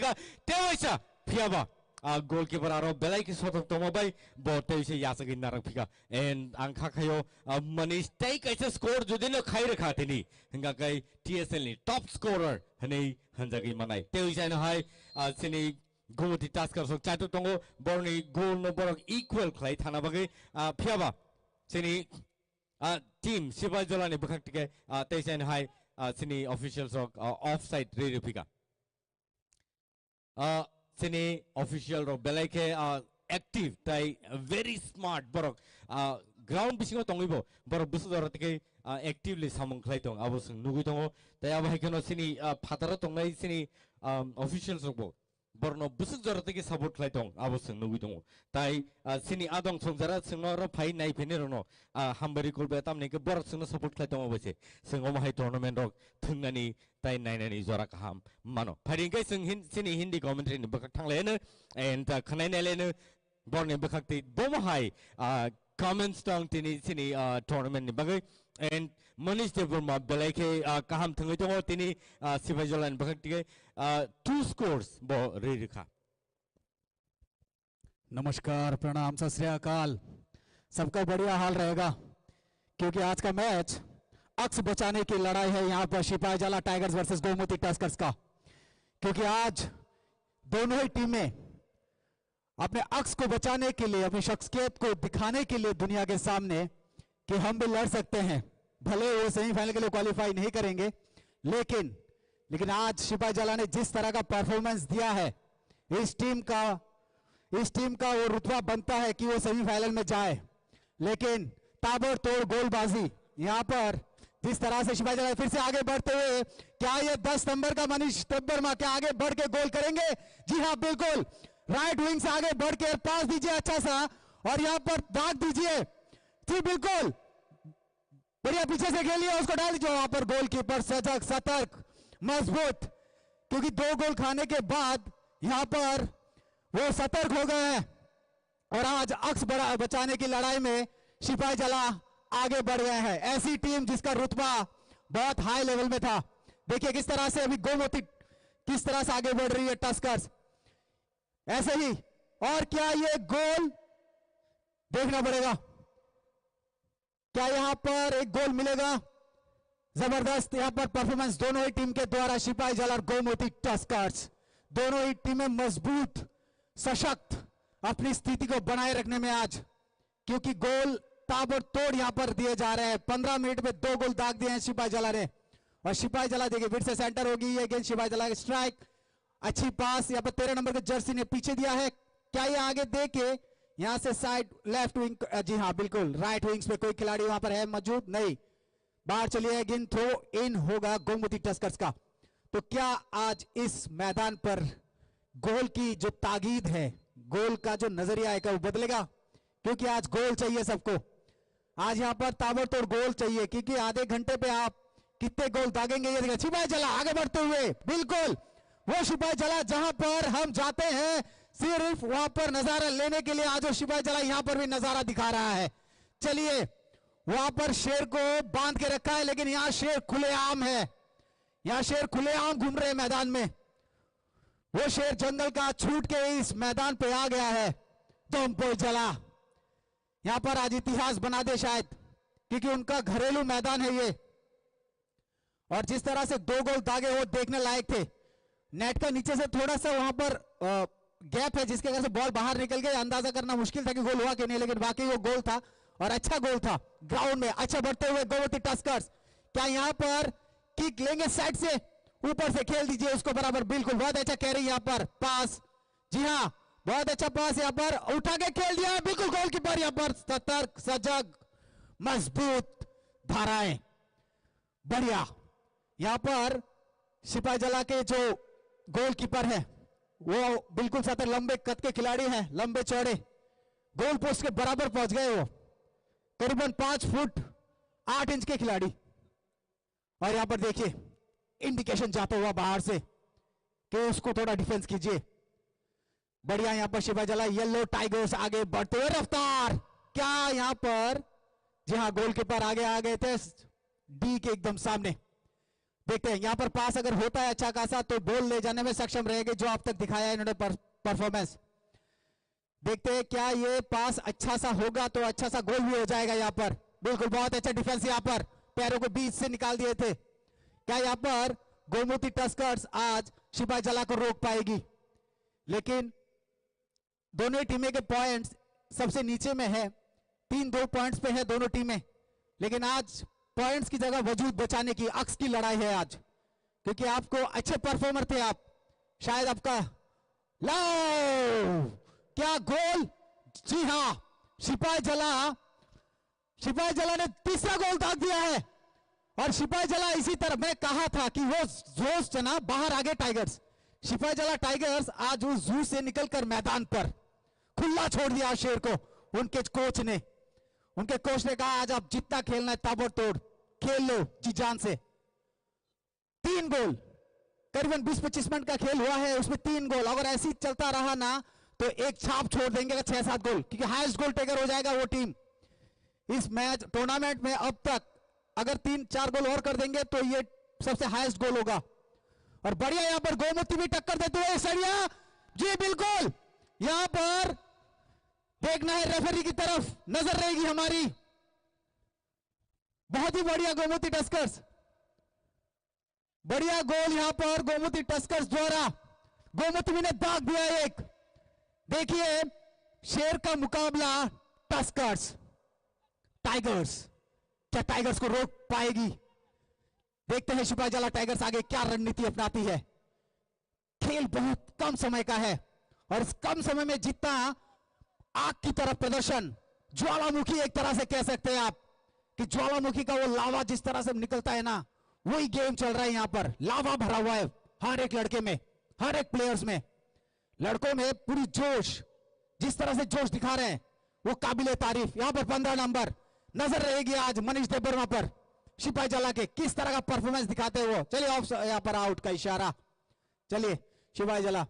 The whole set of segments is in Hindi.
Fiaga, Tewisa, Fiaba. Goalkeeper aro belai ki soto tomo bai bote se yasagi narang pika and angka kayo manish take aisa score jodi no khai rakha thini hinga kai TSL ni top scorer hani hanjagi manai teisa no hai sini gomoti tasker sok chatu tongo borni goal no borok equal khai thana bagai phiaba sini team Sipai Jola ni bukhak tike teisa no hai sini officials of offside re pika sini official ro belai ke active tai very smart borok ground bisingo tongibo borok busu dor tike actively samung khlai tong abo sing nugui tongo tai abo haikono sini phatara tongnai sini officials rokbo borno busu dor tike support khlai tong abo sing nugui tongo tai sini adong songjara singno ro phai nai phene rono hambari kolbe tam ne ke borok singno support khlai tong obose singo mahai tournament rok thungnani tai nainani jora kaham mano pharingai sing sini hindi commentary ni bakak thanglene and khanai nelene borne bakak ti bomahai comments tong tini sini tournament ni bagai and Manish Devarma belai ke kaham thangai tongo tini Sipai Jola ni bakak ti 2 scores bo re rekha नमस्कार प्रणाम सत श्री अकाल सबका बढ़िया हाल रहेगा क्योंकि आज का मैच अक्स बचाने की लड़ाई है यहाँ पर सिपाही जला टाइगर्स वर्सेस गोमती टस्कर्स का क्योंकि आज दोनों ही टीमें अपने अक्स को बचाने के लिए अपनी शख्सियत को दिखाने के लिए दुनिया के सामने कि हम भी लड़ सकते हैं भले वो सेमीफाइनल के लिए क्वालिफाई नहीं करेंगे लेकिन आज सिपाही जला ने जिस तरह का परफॉर्मेंस दिया है इस टीम का वो रुतबा बनता है कि वो सेमीफाइनल में जाए लेकिन ताबड़तोड़ गोलबाजी यहाँ पर जिस तरह से सिपाही जला फिर से आगे बढ़ते हुए क्या ये 10 नंबर का मनीष देववर्मा क्या आगे बढ़ के गोल करेंगे जी हाँ बिल्कुल राइट विंग से आगे बढ़ के पास दीजिए अच्छा सा और यहाँ पर दाग दीजिए जी बिल्कुल बढ़िया पीछे से खेलिए उसको डाल दीजिए वहां पर गोलकीपर सजग सतर्क मजबूत क्योंकि 2 गोल खाने के बाद यहाँ पर वो सतर्क हो गए हैं और आज अक्स बचाने की लड़ाई में सिपाही जला आगे बढ़ गए हैं ऐसी टीम जिसका रुतबा बहुत हाई लेवल में था देखिए किस तरह से अभी गोमती किस तरह से आगे बढ़ रही है टस्कर्स ऐसे ही और क्या ये गोल देखना पड़ेगा क्या यहां पर एक गोल मिलेगा जबरदस्त यहां पर परफॉर्मेंस दोनों ही टीम के द्वारा सिपाही जला और गोमती टस्कर्स दोनों ही टीमें मजबूत सशक्त अपनी स्थिति को बनाए रखने में आज क्योंकि गोल ताबड़तोड़ यहां पर दिए जा रहे हैं 15 मिनट में 2 गोल दाग दिए हैं सिपाही जला ने और सिपाही जला देखिए फिर से सेंटर होगी ये गेंद सिपाही जला की स्ट्राइक अच्छी पास यहां पर 13 नंबर के जर्सी ने पीछे दिया है क्या ये आगे दे के यहां से साइड लेफ्ट विंग जी हाँ बिल्कुल राइट विंग्स पे कोई खिलाड़ी वहां पर है मौजूद नहीं बाहर चलिए गेंद थ्रो इन होगा गोमती टस्कर्स का तो क्या आज इस मैदान पर गोल की जो ताकीद है गोल का जो नजरिया है क्या वो बदलेगा क्योंकि आज गोल चाहिए सबको आज यहां पर ताबड़तोड़ गोल चाहिए क्योंकि आधे घंटे पे आप कितने गोल दागेंगे ये देखिए सिपाही जला आगे बढ़ते हुए बिल्कुल वो सिपाही जला जहां पर हम जाते हैं सिर्फ वहां पर नजारा लेने के लिए आज वो सिपाही जला यहां पर भी नजारा दिखा रहा है चलिए वहां पर शेर को बांध के रखा है लेकिन यहां शेर खुलेआम है यहां शेर खुलेआम घूम रहे मैदान में वो शेर जंगल का छूट के इस मैदान पे आ गया है गोमती जला यहां पर आज इतिहास बना दे शायद क्योंकि उनका घरेलू मैदान है ये और जिस तरह से 2 गोल दागे वो देखने लायक थे नेट का नीचे से थोड़ा सा वहां पर गैप है जिसके वजह से बॉल बाहर निकल गई अंदाजा करना मुश्किल था कि गोल हुआ कि नहीं लेकिन वाकई वो गोल था और अच्छा गोल था ग्राउंड में अच्छा बढ़ते हुए गोमती टस्कर्स क्या यहां पर किक लेंगे साइड से ऊपर से खेल दीजिए उसको बराबर बिल्कुल बहुत अच्छा कह रही यहां पर पास जी हाँ बहुत अच्छा पास यहां पर उठा के खेल दिया बिल्कुल गोलकीपर यहां पर सतर्क सजग मजबूत धाराएं बढ़िया यहां पर सिपाही जला के जो गोलकीपर है वो बिल्कुल सतर्क लंबे कद के खिलाड़ी हैं लंबे चौड़े गोल पोस्ट के बराबर पहुंच गए वो करीबन 5 फुट 8 इंच के खिलाड़ी और यहां पर देखिए इंडिकेशन जाता हुआ बाहर से कि उसको थोड़ा डिफेंस कीजिए बढ़िया यहां पर सिपाही जला येलो टाइगर्स आगे बढ़ते हुए रफ्तार क्या यहां पर जी हाँ गोलकीपर आगे आ गए थे डी के एकदम सामने देखते हैं यहां पर पास अगर होता है अच्छा खासा तो बॉल ले जाने में सक्षम रहेंगे, जो अब तक दिखाया है इन्होंने परफॉर्मेंस। देखते हैं क्या ये पास अच्छा सा होगा तो अच्छा सा गोल भी हो जाएगा यहां पर। बिल्कुल बहुत अच्छा डिफेंस यहां पर, पैरों को बीच से निकाल दिए थे। क्या यहां पर गोमती टस्कर्स आज सिपाही जला को रोक पाएगी? लेकिन दोनों टीमें के पॉइंट्स सबसे नीचे में है, 3-2 पॉइंट्स पे है दोनों टीमें। लेकिन आज पॉइंट्स की जगह वजूद बचाने की अक्स की लड़ाई है आज, क्योंकि आपको अच्छे परफॉर्मर थे आप, शायद आपका लो क्या गोल। जी हां, सिपाही जला ने तीसरा गोल दाग दिया है। और सिपाही जला इसी तरह मैं कहा था कि वो जोश ना बाहर आगे टाइगर्स, सिपाही जला टाइगर्स आज उस जू से निकलकर मैदान पर खुला छोड़ दिया शेर को। उनके कोच ने कहा आज आप जितना खेलना है ताबड़तोड़ खेल लो जी जान से। 3 गोल, करीबन 20-25 मिनट का खेल हुआ है, उसमें 3 गोल। अगर ऐसे ही चलता रहा ना तो एक छाप छोड़ देंगे 6-7 गोल, क्योंकि हाईएस्ट गोल टेकर हो जाएगा वो टीम इस मैच टूर्नामेंट में। अब तक अगर 3-4 गोल और कर देंगे तो ये सबसे हाईएस्ट गोल होगा। और बढ़िया यहां पर गोमती भी टक्कर देते हुए सरिया जी, बिल्कुल यहां पर देखना है रेफरी की तरफ नजर रहेगी हमारी। बहुत ही बढ़िया गोमती टस्कर्स, बढ़िया गोल यहां पर गोमती टस्कर्स द्वारा। गोमती ने दाग दिया एक। देखिए शेर का मुकाबला टस्कर्स, टाइगर्स, क्या टाइगर्स को रोक पाएगी? देखते हैं सिपाही जला टाइगर्स आगे क्या रणनीति अपनाती है। खेल बहुत कम समय का है और इस कम समय में जितना आग की तरह प्रदर्शन, ज्वालामुखी एक तरह से कह सकते हैं आप कि ज्वालामुखी का वो लावा जिस तरह से निकलता है ना, वही गेम चल रहा है यहां पर। लावा भरा हुआ है हर एक लड़के में, हर एक प्लेयर्स में, लड़कों में पूरी जोश, जिस तरह से जोश दिखा रहे हैं वो काबिले तारीफ। यहां पर 15 नंबर नजर रहेगी आज मनीष देबबर्मा पर, सिपाही जला के किस तरह का परफॉर्मेंस दिखाते हैं वो। चलिए ऑफ, यहां पर आउट का इशारा। चलिए सिपाही जला।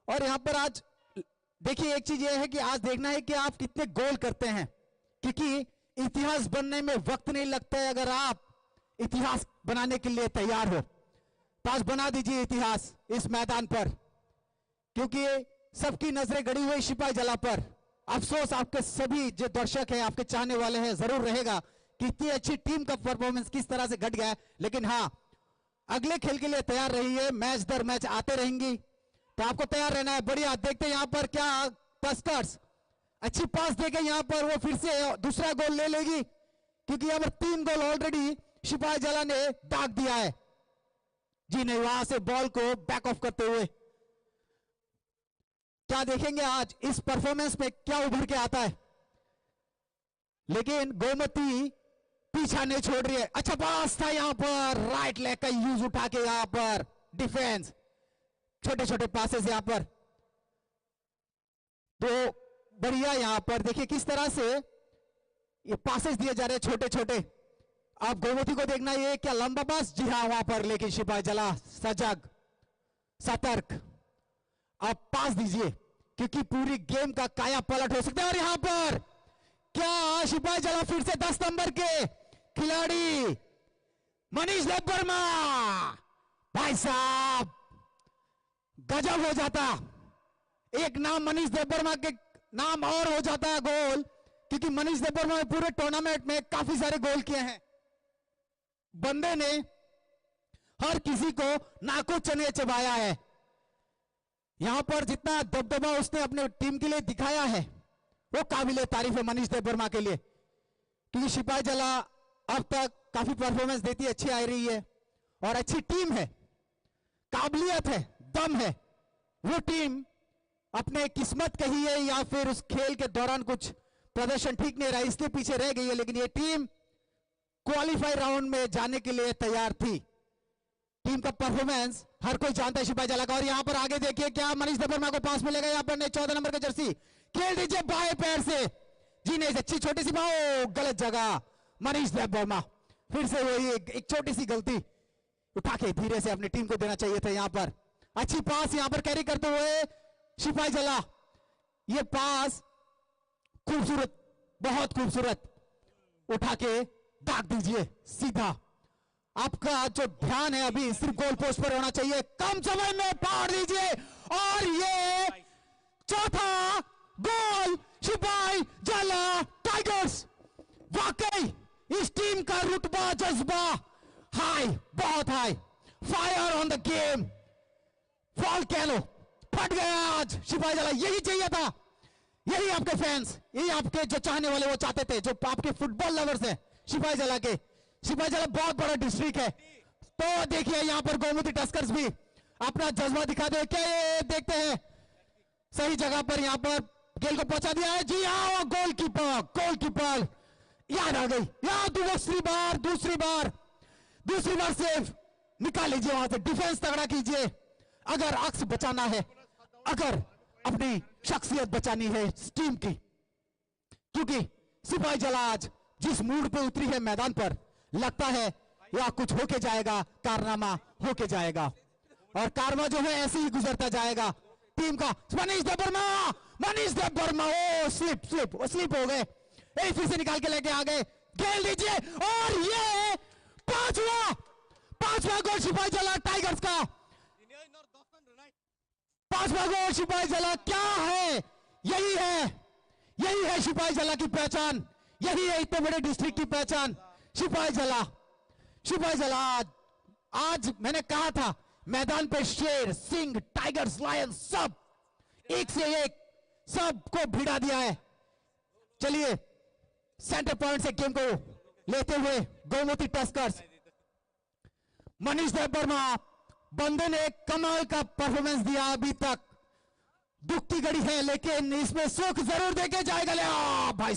और यहां पर आज देखिए एक चीज ये है कि आज देखना है कि आप कितने गोल करते हैं, क्योंकि इतिहास बनने में वक्त नहीं लगता है। अगर आप इतिहास बनाने के लिए तैयार हो तो आज बना दीजिए इतिहास इस मैदान पर, क्योंकि सबकी नजरें गड़ी हुई सिपाही जला पर। अफसोस आपके सभी जो दर्शक हैं, आपके चाहने वाले हैं, जरूर रहेगा कि इतनी अच्छी टीम का परफॉर्मेंस किस तरह से घट गया है। लेकिन हाँ, अगले खेल के लिए तैयार रहिए, मैच दर मैच आते रहेंगी तो आपको तैयार रहना है। बढ़िया, देखते हैं यहां पर क्या टस्कर्स अच्छी पास देके यहां पर वो फिर से दूसरा गोल ले लेगी, क्योंकि यहां पर 3 गोल ऑलरेडी सिपाही जला ने दाग दिया है। जी नहीं, वहां से बॉल को बैक ऑफ करते हुए क्या देखेंगे आज इस परफॉर्मेंस में क्या उभर के आता है। लेकिन गोमती पीछा नहीं छोड़ रही है। अच्छा पास था यहां पर, राइट लेग का यूज उठा के यहां पर डिफेंस, छोटे छोटे पासेस यहां पर। तो बढ़िया यहां पर देखिए किस तरह से ये पासेस दिए जा रहे हैं छोटे छोटे। आप गोमती को देखना, ये क्या लंबा पास, जी हाँ वहां पर, लेकिन सिपाही जला सजग सतर्क, आप पास दीजिए क्योंकि पूरी गेम का काया पलट हो सकता है। और यहां पर क्या सिपाही जला फिर से 10 नंबर के खिलाड़ी मनीष देबबर्मा, भाई साहब गजब हो जाता, एक नाम मनीष देबबर्मा के नाम और हो जाता है गोल, क्योंकि मनीष देबबर्मा ने पूरे टूर्नामेंट में काफी सारे गोल किए हैं। बंदे ने हर किसी को नाको चने चबाया है। यहां पर जितना दबदबा उसने अपने टीम के लिए दिखाया है वो काबिले तारीफ है मनीष देबबर्मा के लिए, क्योंकि सिपाही जला अब तक काफी परफॉर्मेंस देती अच्छी आ रही है और अच्छी टीम है, काबिलियत है, दम है। वो टीम अपने किस्मत कही है या फिर उस खेल के दौरान कुछ प्रदर्शन ठीक नहीं रहा इसलिए पीछे रह गई है, लेकिन ये टीम क्वालिफाई राउंड में जाने के लिए तैयार थी। टीम का परफॉर्मेंस हर कोई जानता है सिपाही जला का। और यहां पर आगे देखिए क्या मनीष देबबर्मा को पास मिलेगा, यहां पर 14 नंबर का जर्सी खेल दीजिए बाएं पैर से, जी नहीं, अच्छी छोटी सी बात, गलत जगह। मनीष देबबर्मा फिर से वही एक छोटी सी गलती उठा के धीरे से अपनी टीम को देना चाहिए था। यहां पर अच्छी पास यहां पर कैरी करते हुए सिपाही जला, ये पास खूबसूरत, बहुत खूबसूरत, उठा के दाग दीजिए सीधा। आपका जो ध्यान है अभी सिर्फ गोल पोस्ट पर होना चाहिए। कम समय में पार दीजिए और ये चौथा गोल सिपाही जला टाइगर्स। वाकई इस टीम का रुतबा जज्बा हाई, बहुत high. Fire on the game, volcano फट गया आज सिपाही जला। यही चाहिए था, यही आपके फैंस, यही आपके जो चाहने वाले वो चाहते थे, जो आपके फुटबॉल लवर्स हैं सिपाही जला के। सिपाही जला बहुत बड़ा डिस्ट्रिक्ट है, तो देखिए यहाँ पर गोमती टस्कर्स भी अपना जज्बा दिखा दे। क्या ये देखते हैं सही जगह पर यहाँ पर गेल को पहुंचा दिया है। जी हाँ, गोलकीपर याद आ गई, याद दूसरी बार सेव निकाल लीजिए वहां से। डिफेंस तगड़ा कीजिए अगर अक्स बचाना है, अगर अपनी शख्सियत बचानी है इस टीम की, क्योंकि सिपाही जला आज जिस मूड पे उतरी है मैदान पर, लगता है या कुछ होके जाएगा, कारनामा होके जाएगा। और कारवा जो है ऐसे ही गुजरता जाएगा टीम का। मनीष देव वर्मा ओ स्लिप हो गए, फिर से निकाल के लेके आ गए। खेल दीजिए और ये पांचवा गोल सिपाही जला टाइगर्स का। पांचवा गोल सिपाही जला क्या है, यही है सिपाही जला की पहचान, यही है इतने बड़े डिस्ट्रिक्ट की पहचान। सिपाही जला आज मैंने कहा था मैदान पे शेर, सिंह, टाइगर्स, लायन सब एक से एक सबको भिड़ा दिया है। चलिए सेंटर पॉइंट से गेम को लेते हुए गोमती टस्कर्स, मनीष देव वर्मा बंदे ने कमाल का परफॉर्मेंस दिया। अभी तक दुख की घड़ी है लेकिन इसमें सुख जरूर देके जाएगा। ले भाई